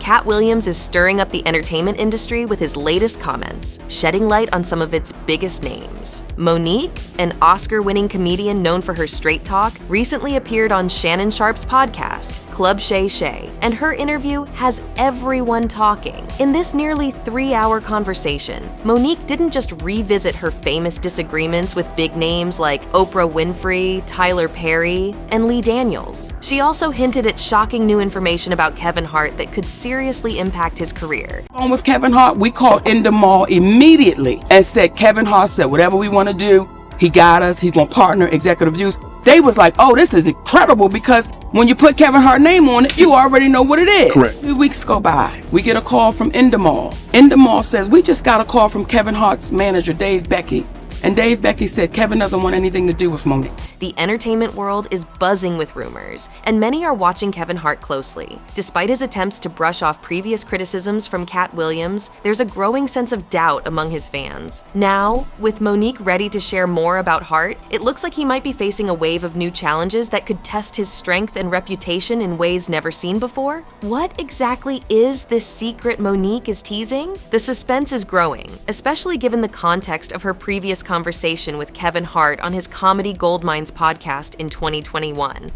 Katt Williams is stirring up the entertainment industry with his latest comments, shedding light on some of its biggest names. Monique, an Oscar-winning comedian known for her straight talk, recently appeared on Shannon Sharpe's podcast, Club Shay Shay, and her interview has everyone talking. In this nearly 3-hour conversation, Monique didn't just revisit her famous disagreements with big names like Oprah Winfrey, Tyler Perry, and Lee Daniels. She also hinted at shocking new information about Kevin Hart that could seriously impact his career. On with Kevin Hart, we called Endemol immediately and said, Kevin Hart said, whatever we want to do, he got us, he's going to partner, executive use. They was like, oh, this is incredible, because when you put Kevin Hart's name on it, you already know what it is. Correct. 2 weeks go by. We get a call from Endemol. Endemol says, we just got a call from Kevin Hart's manager, Dave Becky. And Dave Becky said Kevin doesn't want anything to do with Monique. The entertainment world is buzzing with rumors, and many are watching Kevin Hart closely. Despite his attempts to brush off previous criticisms from Katt Williams, there's a growing sense of doubt among his fans. Now, with Monique ready to share more about Hart, it looks like he might be facing a wave of new challenges that could test his strength and reputation in ways never seen before. What exactly is this secret Monique is teasing? The suspense is growing, especially given the context of her previous conversation with Kevin Hart on his Comedy Goldmines podcast in 2021.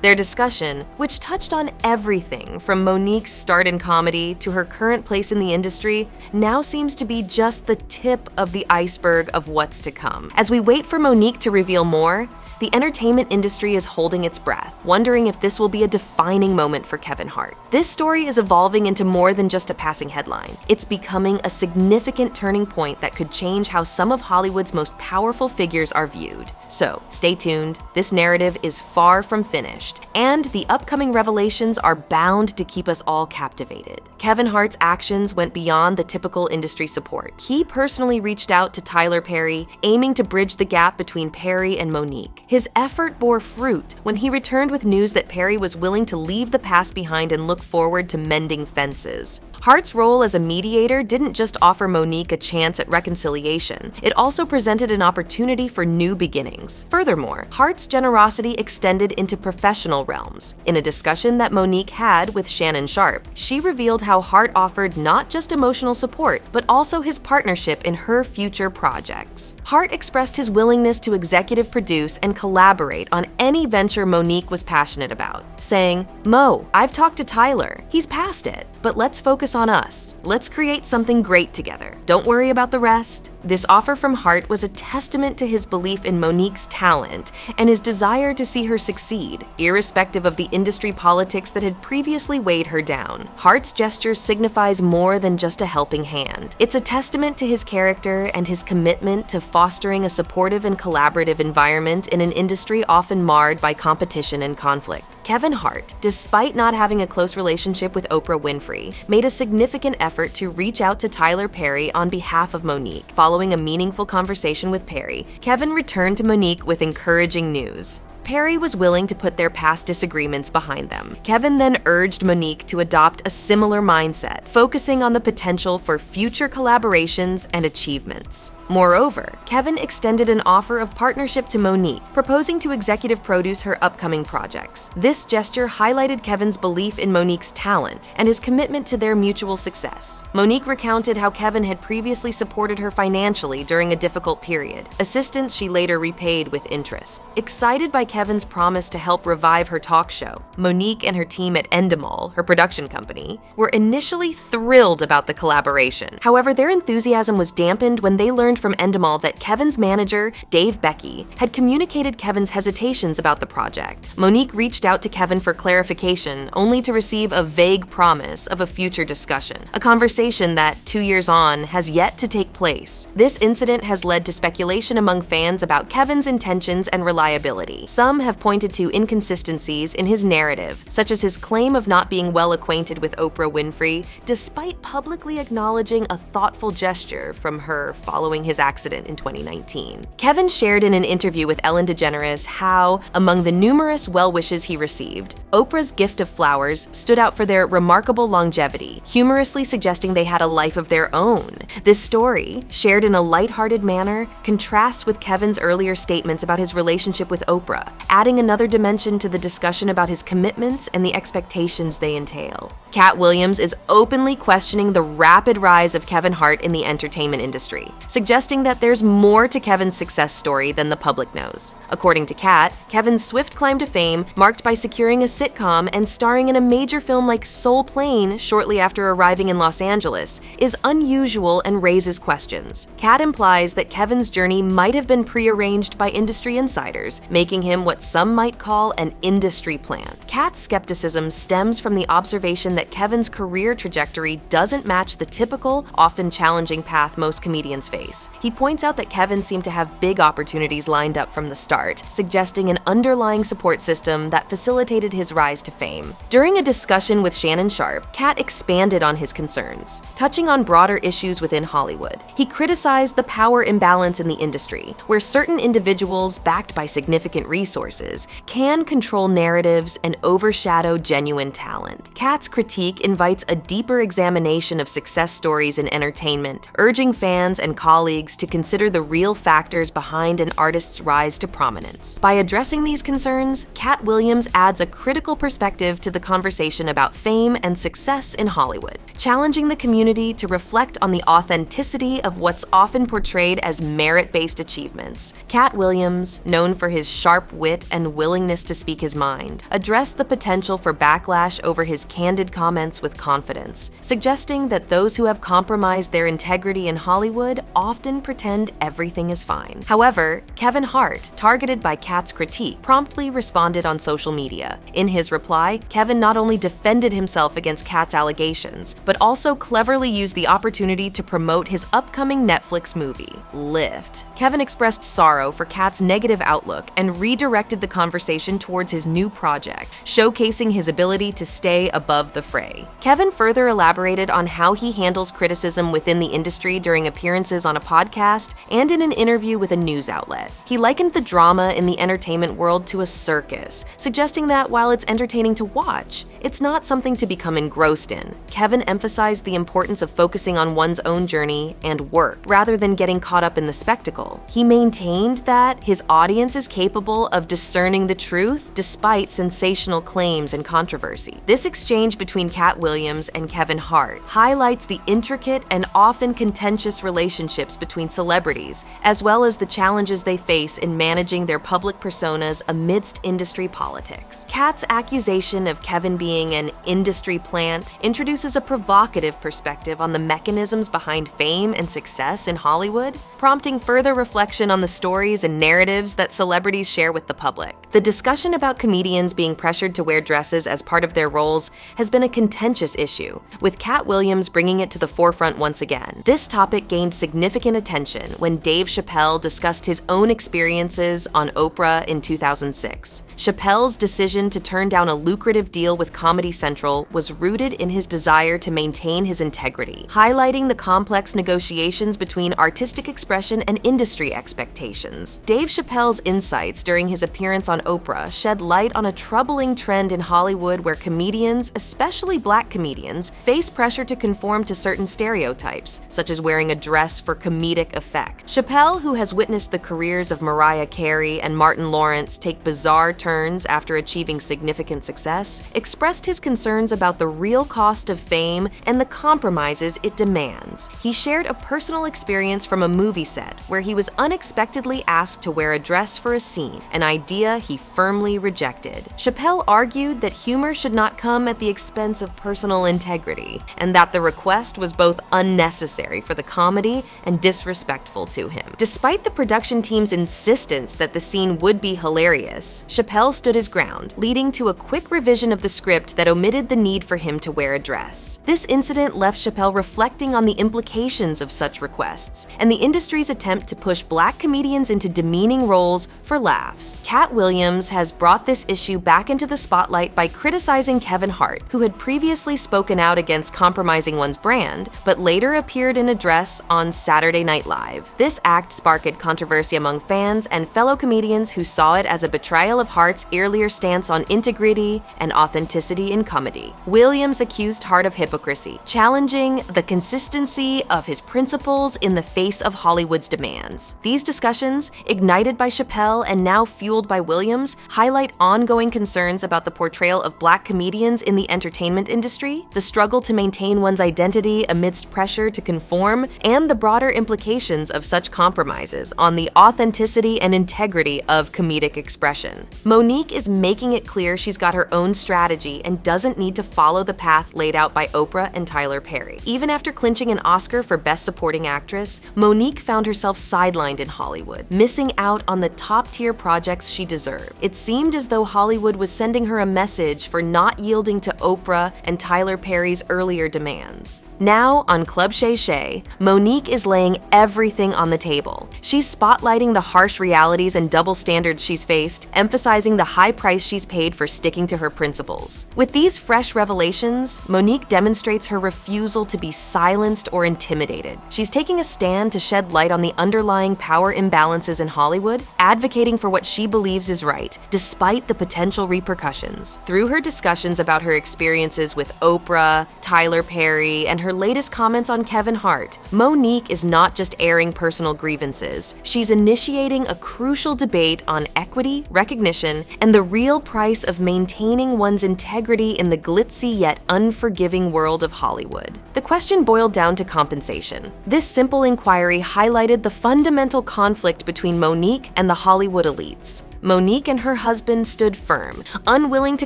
Their discussion, which touched on everything from Monique's start in comedy to her current place in the industry, now seems to be just the tip of the iceberg of what's to come. As we wait for Monique to reveal more, the entertainment industry is holding its breath, wondering if this will be a defining moment for Kevin Hart. This story is evolving into more than just a passing headline. It's becoming a significant turning point that could change how some of Hollywood's most powerful figures are viewed. So, stay tuned. This narrative is far from finished, and the upcoming revelations are bound to keep us all captivated. Kevin Hart's actions went beyond the typical industry support. He personally reached out to Tyler Perry, aiming to bridge the gap between Perry and Monique. His effort bore fruit when he returned with news that Perry was willing to leave the past behind and look forward to mending fences. Hart's role as a mediator didn't just offer Monique a chance at reconciliation, it also presented an opportunity for new beginnings. Furthermore, Hart's generosity extended into professional realms. In a discussion that Monique had with Shannon Sharpe, she revealed how Hart offered not just emotional support, but also his partnership in her future projects. Hart expressed his willingness to executive produce and collaborate on any venture Monique was passionate about, saying, "Mo, I've talked to Tyler. He's past it, but let's focus on us. Let's create something great together. Don't worry about the rest." This offer from Hart was a testament to his belief in Monique's talent and his desire to see her succeed, irrespective of the industry politics that had previously weighed her down. Hart's gesture signifies more than just a helping hand. It's a testament to his character and his commitment to fostering a supportive and collaborative environment in an industry often marred by competition and conflict. Kevin Hart, despite not having a close relationship with Oprah Winfrey, made a significant effort to reach out to Tyler Perry on behalf of Monique. Following a meaningful conversation with Perry, Kevin returned to Monique with encouraging news. Perry was willing to put their past disagreements behind them. Kevin then urged Monique to adopt a similar mindset, focusing on the potential for future collaborations and achievements. Moreover, Kevin extended an offer of partnership to Monique, proposing to executive produce her upcoming projects. This gesture highlighted Kevin's belief in Monique's talent and his commitment to their mutual success. Monique recounted how Kevin had previously supported her financially during a difficult period, assistance she later repaid with interest. Excited by Kevin's promise to help revive her talk show, Monique and her team at Endemol, her production company, were initially thrilled about the collaboration. However, their enthusiasm was dampened when they learned from Endemol that Kevin's manager, Dave Becky, had communicated Kevin's hesitations about the project. Monique reached out to Kevin for clarification, only to receive a vague promise of a future discussion, a conversation that, 2 years on, has yet to take place. This incident has led to speculation among fans about Kevin's intentions and reliability. Some have pointed to inconsistencies in his narrative, such as his claim of not being well acquainted with Oprah Winfrey, despite publicly acknowledging a thoughtful gesture from her following following his accident in 2019. Kevin shared in an interview with Ellen DeGeneres how, among the numerous well wishes he received, Oprah's gift of flowers stood out for their remarkable longevity, humorously suggesting they had a life of their own. This story, shared in a lighthearted manner, contrasts with Kevin's earlier statements about his relationship with Oprah, adding another dimension to the discussion about his commitments and the expectations they entail. Katt Williams is openly questioning the rapid rise of Kevin Hart in the entertainment industry, suggesting that there's more to Kevin's success story than the public knows. According to Katt, Kevin's swift climb to fame, marked by securing a sitcom and starring in a major film like Soul Plane shortly after arriving in Los Angeles, is unusual and raises questions. Katt implies that Kevin's journey might have been prearranged by industry insiders, making him what some might call an industry plant. Katt's skepticism stems from the observation that Kevin's career trajectory doesn't match the typical, often challenging path most comedians face. He points out that Kevin seemed to have big opportunities lined up from the start, suggesting an underlying support system that facilitated his rise to fame. During a discussion with Shannon Sharpe, Katt expanded on his concerns, touching on broader issues within Hollywood. He criticized the power imbalance in the industry, where certain individuals, backed by significant resources, can control narratives and overshadow genuine talent. Katt's critique invites a deeper examination of success stories in entertainment, urging fans and colleagues to consider the real factors behind an artist's rise to prominence. By addressing these concerns, Katt Williams adds a critical perspective to the conversation about fame and success in Hollywood, challenging the community to reflect on the authenticity of what's often portrayed as merit-based achievements. Katt Williams, known for his sharp wit and willingness to speak his mind, addressed the potential for backlash over his candid comments with confidence, suggesting that those who have compromised their integrity in Hollywood often pretend everything is fine. However, Kevin Hart, targeted by Katt's critique, promptly responded on social media. In his reply, Kevin not only defended himself against Katt's allegations, but also cleverly used the opportunity to promote his upcoming Netflix movie, Lift. Kevin expressed sorrow for Katt's negative outlook and redirected the conversation towards his new project, showcasing his ability to stay above the fray. Kevin further elaborated on how he handles criticism within the industry during appearances on a podcast and in an interview with a news outlet. He likened the drama in the entertainment world to a circus, suggesting that while it's entertaining to watch, it's not something to become engrossed in. Kevin emphasized the importance of focusing on one's own journey and work, rather than getting caught up in the spectacle. He maintained that his audience is capable of discerning the truth despite sensational claims and controversy. This exchange between Katt Williams and Kevin Hart highlights the intricate and often contentious relationships between celebrities, as well as the challenges they face in managing their public personas amidst industry politics. Katt's accusation of Kevin being an industry plant introduces a provocative perspective on the mechanisms behind fame and success in Hollywood, prompting further reflection on the stories and narratives that celebrities share with the public. The discussion about comedians being pressured to wear dresses as part of their roles has been a contentious issue, with Katt Williams bringing it to the forefront once again. This topic gained significant attention when Dave Chappelle discussed his own experiences on Oprah in 2006. Chappelle's decision to turn down a lucrative deal with Comedy Central was rooted in his desire to maintain his integrity, highlighting the complex negotiations between artistic expression and industry expectations. Dave Chappelle's insights during his appearance on Oprah shed light on a troubling trend in Hollywood where comedians, especially Black comedians, face pressure to conform to certain stereotypes, such as wearing a dress for comedic effect. Chappelle, who has witnessed the careers of Mariah Carey and Martin Lawrence take bizarre turns after achieving significant success, expressed his concerns about the real cost of fame and the compromises it demands. He shared a personal experience from a movie set where he was unexpectedly asked to wear a dress for a scene, an idea he firmly rejected. Chappelle argued that humor should not come at the expense of personal integrity, and that the request was both unnecessary for the comedy and disrespectful to him. Despite the production team's insistence that the scene would be hilarious, Chappelle stood his ground, leading to a quick revision of the script that omitted the need for him to wear a dress. This incident left Chappelle reflecting on the implications of such requests and the industry's attempt to push Black comedians into demeaning roles for laughs. Katt Williams has brought this issue back into the spotlight by criticizing Kevin Hart, who had previously spoken out against compromising one's brand, but later appeared in a dress on Saturday Saturday Night Live. This act sparked controversy among fans and fellow comedians who saw it as a betrayal of Hart's earlier stance on integrity and authenticity in comedy. Williams accused Hart of hypocrisy, challenging the consistency of his principles in the face of Hollywood's demands. These discussions, ignited by Chappelle and now fueled by Williams, highlight ongoing concerns about the portrayal of Black comedians in the entertainment industry, the struggle to maintain one's identity amidst pressure to conform, and the broader implications of such compromises on the authenticity and integrity of comedic expression. Mo'Nique is making it clear she's got her own strategy and doesn't need to follow the path laid out by Oprah and Tyler Perry. Even after clinching an Oscar for Best Supporting Actress, Mo'Nique found herself sidelined in Hollywood, missing out on the top-tier projects she deserved. It seemed as though Hollywood was sending her a message for not yielding to Oprah and Tyler Perry's earlier demands. Now, on Club Shay Shay, Mo'Nique is laying everything on the table. She's spotlighting the harsh realities and double standards she's faced, emphasizing the high price she's paid for sticking to her principles. With these fresh revelations, Mo'Nique demonstrates her refusal to be silenced or intimidated. She's taking a stand to shed light on the underlying power imbalances in Hollywood, advocating for what she believes is right, despite the potential repercussions. Through her discussions about her experiences with Oprah, Tyler Perry, and her latest comments on Kevin Hart, Mo'Nique is not just airing personal grievances. She's initiating a crucial debate on equity, recognition, and the real price of maintaining one's integrity in the glitzy yet unforgiving world of Hollywood. The question boiled down to compensation. This simple inquiry highlighted the fundamental conflict between Mo'Nique and the Hollywood elites. Mo'Nique and her husband stood firm, unwilling to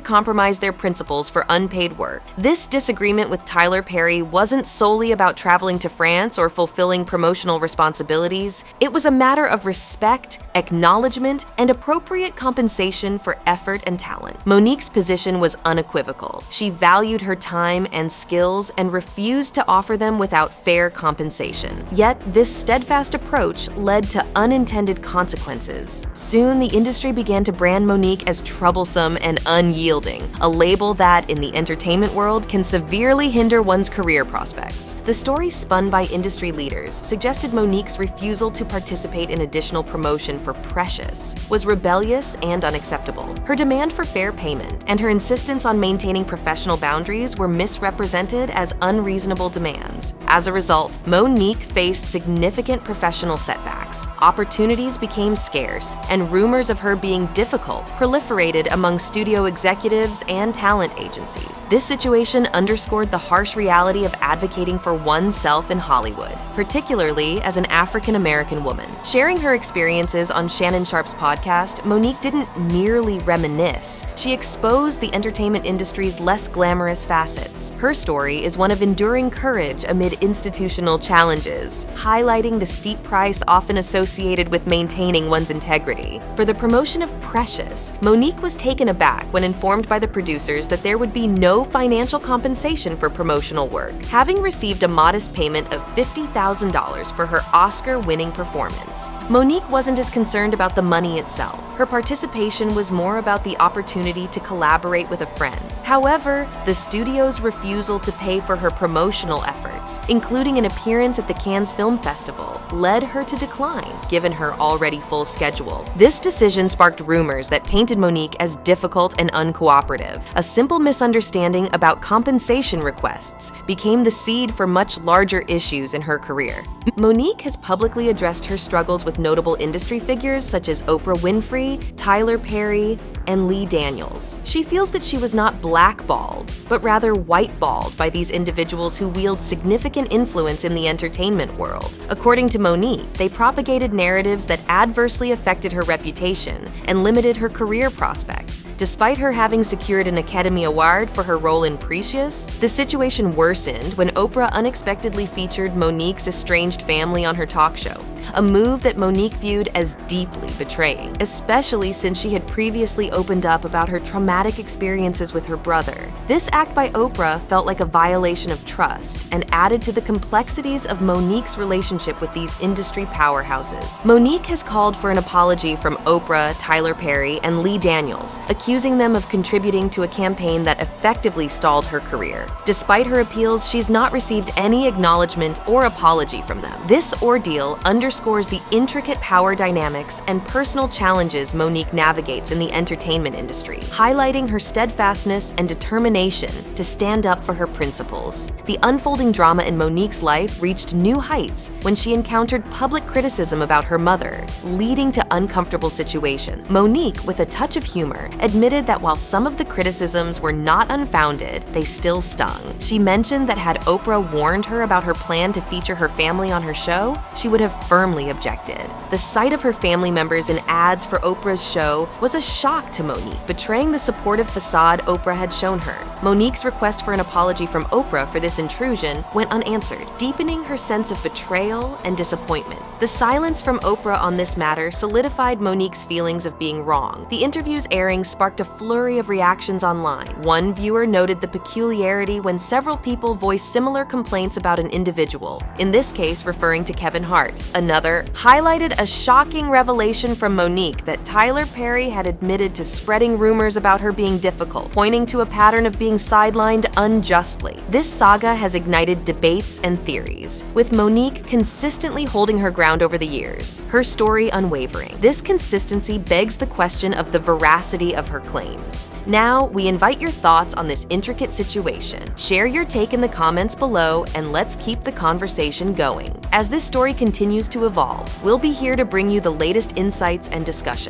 compromise their principles for unpaid work. This disagreement with Tyler Perry wasn't solely about traveling to France or fulfilling promotional responsibilities. It was a matter of respect, acknowledgement, and appropriate compensation for effort and talent. Mo'Nique's position was unequivocal. She valued her time and skills and refused to offer them without fair compensation. Yet, this steadfast approach led to unintended consequences. Soon, the industry began to brand Mo'Nique as troublesome and unyielding, a label that, in the entertainment world, can severely hinder one's career prospects. The story spun by industry leaders suggested Mo'Nique's refusal to participate in additional promotion for Precious was rebellious and unacceptable. Her demand for fair payment and her insistence on maintaining professional boundaries were misrepresented as unreasonable demands. As a result, Mo'Nique faced significant professional setbacks. Opportunities became scarce, and rumors of her being difficult proliferated among studio executives and talent agencies. This situation underscored the harsh reality of advocating for oneself in Hollywood, particularly as an African-American woman. Sharing her experiences on Shannon Sharpe's podcast, Mo'Nique didn't merely reminisce. She exposed the entertainment industry's less glamorous facets. Her story is one of enduring courage amid institutional challenges, highlighting the steep price often associated with maintaining one's integrity. For the promotion of Precious, Mo'Nique was taken aback when informed by the producers that there would be no financial compensation for promotional work, having received a modest payment of $50,000 for her Oscar-winning performance. Mo'Nique wasn't as concerned about the money itself. Her participation was more about the opportunity to collaborate with a friend. However, the studio's refusal to pay for her promotional efforts, including an appearance at the Cannes Film Festival, led her to decline, given her already full schedule. This decision sparked rumors that painted Mo'Nique as difficult and uncooperative. A simple misunderstanding about compensation requests became the seed for much larger issues in her career. Mo'Nique has publicly addressed her struggles with notable industry figures such as Oprah Winfrey, Tyler Perry, and Lee Daniels. She feels that she was not blackballed, but rather whiteballed by these individuals who wield significant influence in the entertainment world. According to Mo'Nique, they propagated narratives that adversely affected her reputation and limited her career prospects. Despite her having secured an Academy Award for her role in Precious, the situation worsened when Oprah unexpectedly featured Mo'Nique's estranged family on her talk show. a move that Monique viewed as deeply betraying, especially since she had previously opened up about her traumatic experiences with her brother. This act by Oprah felt like a violation of trust and added to the complexities of Monique's relationship with these industry powerhouses. Monique has called for an apology from Oprah, Tyler Perry, and Lee Daniels, accusing them of contributing to a campaign that effectively stalled her career. Despite her appeals, she's not received any acknowledgement or apology from them. This ordeal underscores the intricate power dynamics and personal challenges Monique navigates in the entertainment industry, highlighting her steadfastness and determination to stand up for her principles. The unfolding drama in Monique's life reached new heights when she encountered public criticism about her mother, leading to uncomfortable situations. Monique, with a touch of humor, admitted that while some of the criticisms were not unfounded, they still stung. She mentioned that had Oprah warned her about her plan to feature her family on her show, she would have firmly objected. The sight of her family members in ads for Oprah's show was a shock to Monique, betraying the supportive facade Oprah had shown her. Monique's request for an apology from Oprah for this intrusion went unanswered, deepening her sense of betrayal and disappointment. The silence from Oprah on this matter solidified Monique's feelings of being wrong. The interview's airing sparked a flurry of reactions online. One viewer noted the peculiarity when several people voiced similar complaints about an individual, in this case referring to Kevin Hart. Another highlighted a shocking revelation from Monique that Tyler Perry had admitted to spreading rumors about her being difficult, pointing to a pattern of being sidelined unjustly. This saga has ignited debates and theories, with Monique consistently holding her ground over the years, her story unwavering. This consistency begs the question of the veracity of her claims. Now, we invite your thoughts on this intricate situation. Share your take in the comments below, and let's keep the conversation going. As this story continues to evolve, we'll be here to bring you the latest insights and discussions.